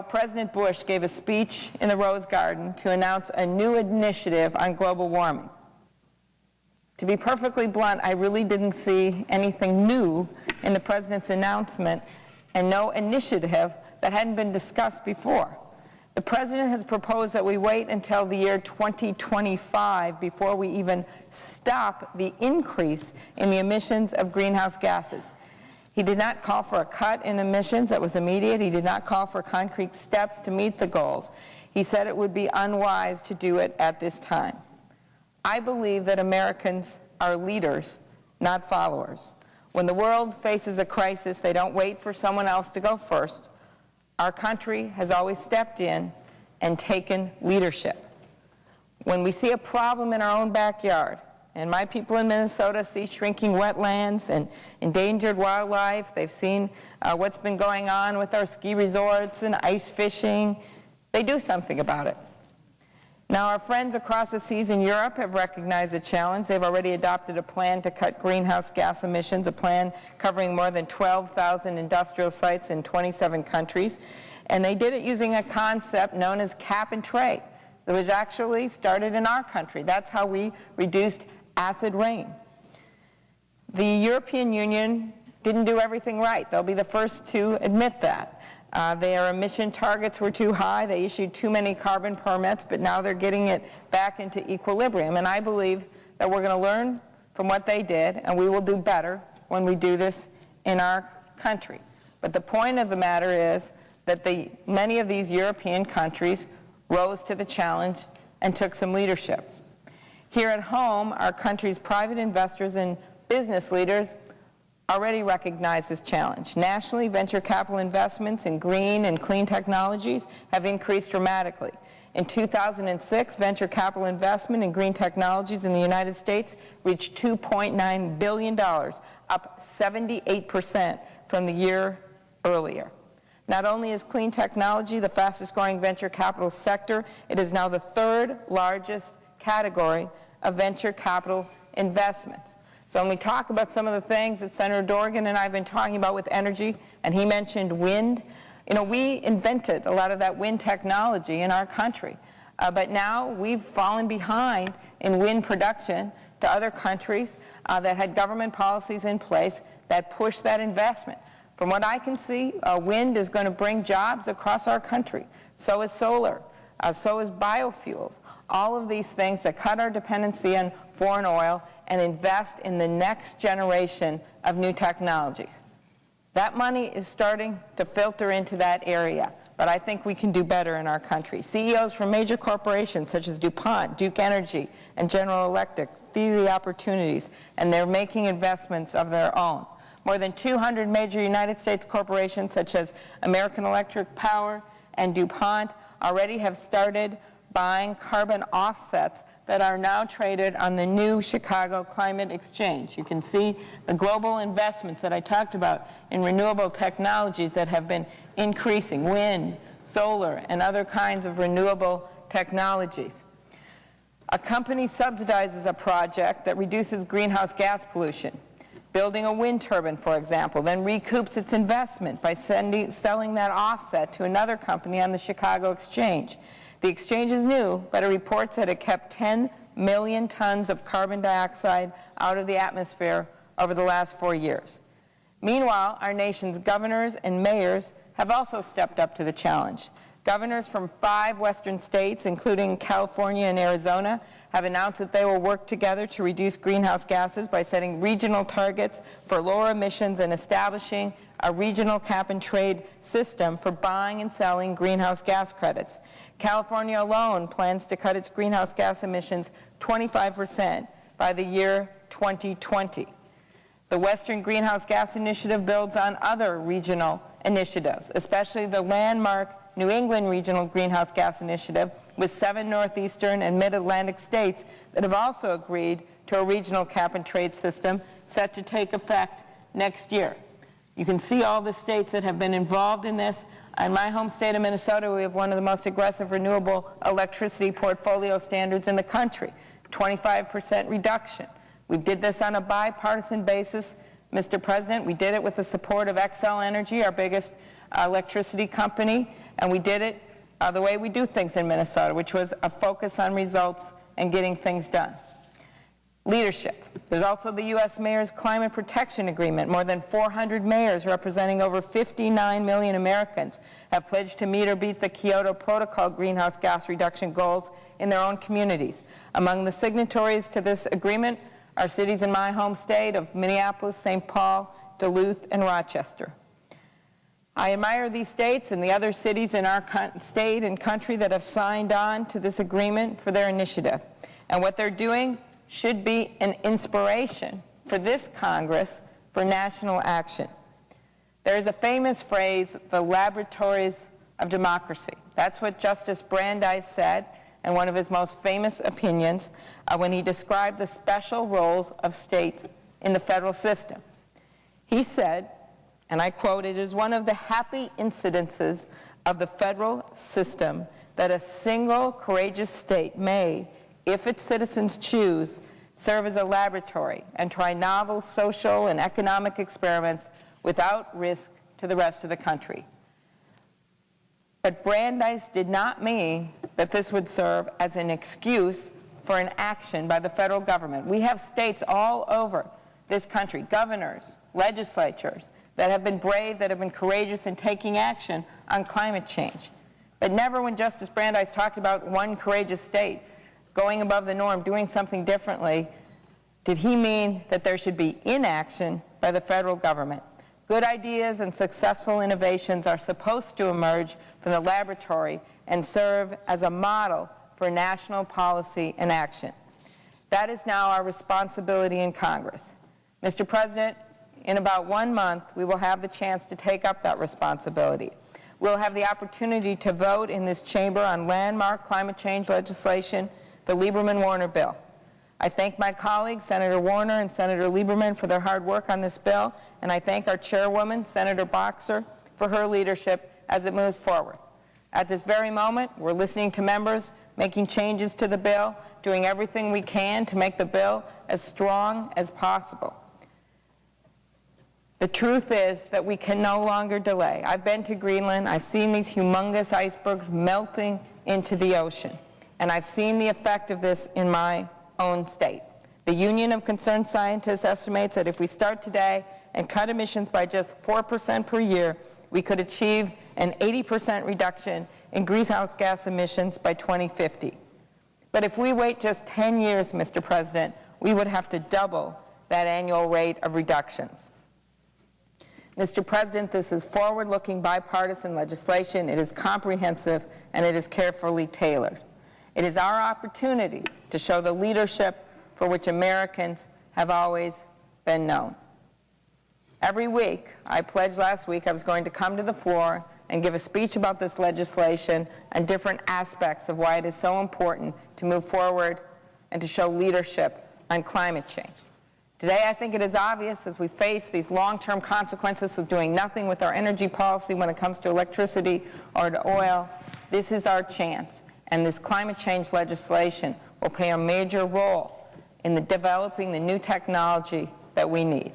President Bush gave a speech in the Rose Garden to announce a new initiative on global warming. To be perfectly blunt, I really didn't see anything new in the president's announcement and no initiative that hadn't been discussed before. The president has proposed that we wait until the year 2025 before we even stop the increase in the emissions of greenhouse gases. He did not call for a cut in emissions that was immediate. He did not call for concrete steps to meet the goals. He said it would be unwise to do it at this time. I believe that Americans are leaders, not followers. When the world faces a crisis, they don't wait for someone else to go first. Our country has always stepped in and taken leadership. When we see a problem in our own backyard, and my people in Minnesota see shrinking wetlands and endangered wildlife, they've seen what's been going on with our ski resorts and ice fishing, they do something about it. Now, our friends across the seas in Europe have recognized the challenge. They've already adopted a plan to cut greenhouse gas emissions, a plan covering more than 12,000 industrial sites in 27 countries. And they did it using a concept known as cap and trade that was actually started in our country. That's how we reduced acid rain. The European Union didn't do everything right. They'll be the first to admit that. Their emission targets were too high. They issued too many carbon permits, but now they're getting it back into equilibrium. And I believe that we're going to learn from what they did, and we will do better when we do this in our country. But the point of the matter is that many of these European countries rose to the challenge and took some leadership. Here at home, our country's private investors and business leaders already recognize this challenge. Nationally, venture capital investments in green and clean technologies have increased dramatically. In 2006, venture capital investment in green technologies in the United States reached $2.9 billion, up 78% from the year earlier. Not only is clean technology the fastest growing venture capital sector, it is now the third largest category of venture capital investments. So when we talk about some of the things that Senator Dorgan and I have been talking about with energy, and he mentioned wind, we invented a lot of that wind technology in our country. But now we've fallen behind in wind production to other countries that had government policies in place that push that investment. From what I can see, wind is going to bring jobs across our country. So is solar. So is biofuels. All of these things that cut our dependency on foreign oil and invest in the next generation of new technologies. That money is starting to filter into that area, but I think we can do better in our country. CEOs from major corporations such as DuPont, Duke Energy, and General Electric see the opportunities, and they're making investments of their own. More than 200 major United States corporations such as American Electric Power and DuPont already have started buying carbon offsets that are now traded on the new Chicago Climate Exchange. You can see the global investments that I talked about in renewable technologies that have been increasing, wind, solar, and other kinds of renewable technologies. A company subsidizes a project that reduces greenhouse gas pollution. Building a wind turbine, for example, then recoups its investment by selling that offset to another company on the Chicago Exchange. The exchange is new, but it reports that it kept 10 million tons of carbon dioxide out of the atmosphere over the last 4 years. Meanwhile, our nation's governors and mayors have also stepped up to the challenge. Governors from 5 western states, including California and Arizona, have announced that they will work together to reduce greenhouse gases by setting regional targets for lower emissions and establishing a regional cap-and-trade system for buying and selling greenhouse gas credits. California alone plans to cut its greenhouse gas emissions 25% by the year 2020. The Western Greenhouse Gas Initiative builds on other regional initiatives, especially the landmark New England Regional Greenhouse Gas Initiative, with 7 northeastern and mid-Atlantic states that have also agreed to a regional cap-and-trade system set to take effect next year. You can see all the states that have been involved in this. In my home state of Minnesota, we have one of the most aggressive renewable electricity portfolio standards in the country, 25% reduction. We did this on a bipartisan basis, Mr. President. We did it with the support of Xcel Energy, our biggest electricity company, And we did it the way we do things in Minnesota, which was a focus on results and getting things done. Leadership. There's also the U.S. Mayor's Climate Protection Agreement. More than 400 mayors representing over 59 million Americans have pledged to meet or beat the Kyoto Protocol greenhouse gas reduction goals in their own communities. Among the signatories to this agreement are cities in my home state of Minneapolis, St. Paul, Duluth, and Rochester. I admire these states and the other cities in our state and country that have signed on to this agreement for their initiative. And what they're doing should be an inspiration for this Congress for national action. There is a famous phrase, the laboratories of democracy. That's what Justice Brandeis said in one of his most famous opinions when he described the special roles of states in the federal system. He said, and I quote, "It is one of the happy incidences of the federal system that a single courageous state may, if its citizens choose, serve as a laboratory and try novel social and economic experiments without risk to the rest of the country." But Brandeis did not mean that this would serve as an excuse for an action by the federal government. We have states all over this country, governors, legislatures, that have been brave, that have been courageous in taking action on climate change. But never when Justice Brandeis talked about one courageous state going above the norm, doing something differently, did he mean that there should be inaction by the federal government. Good ideas and successful innovations are supposed to emerge from the laboratory and serve as a model for national policy and action. That is now our responsibility in Congress. Mr. President, in about 1 month, we will have the chance to take up that responsibility. We'll have the opportunity to vote in this chamber on landmark climate change legislation, the Lieberman-Warner bill. I thank my colleagues, Senator Warner and Senator Lieberman, for their hard work on this bill, and I thank our chairwoman, Senator Boxer, for her leadership as it moves forward. At this very moment, we're listening to members, making changes to the bill, doing everything we can to make the bill as strong as possible. The truth is that we can no longer delay. I've been to Greenland. I've seen these humongous icebergs melting into the ocean, and I've seen the effect of this in my own state. The Union of Concerned Scientists estimates that if we start today and cut emissions by just 4% per year, we could achieve an 80% reduction in greenhouse gas emissions by 2050. But if we wait just 10 years, Mr. President, we would have to double that annual rate of reductions. Mr. President, this is forward-looking bipartisan legislation. It is comprehensive, and it is carefully tailored. It is our opportunity to show the leadership for which Americans have always been known. Every week, I pledged last week I was going to come to the floor and give a speech about this legislation and different aspects of why it is so important to move forward and to show leadership on climate change. Today, I think it is obvious as we face these long-term consequences of doing nothing with our energy policy when it comes to electricity or to oil, this is our chance. And this climate change legislation will play a major role in developing the new technology that we need.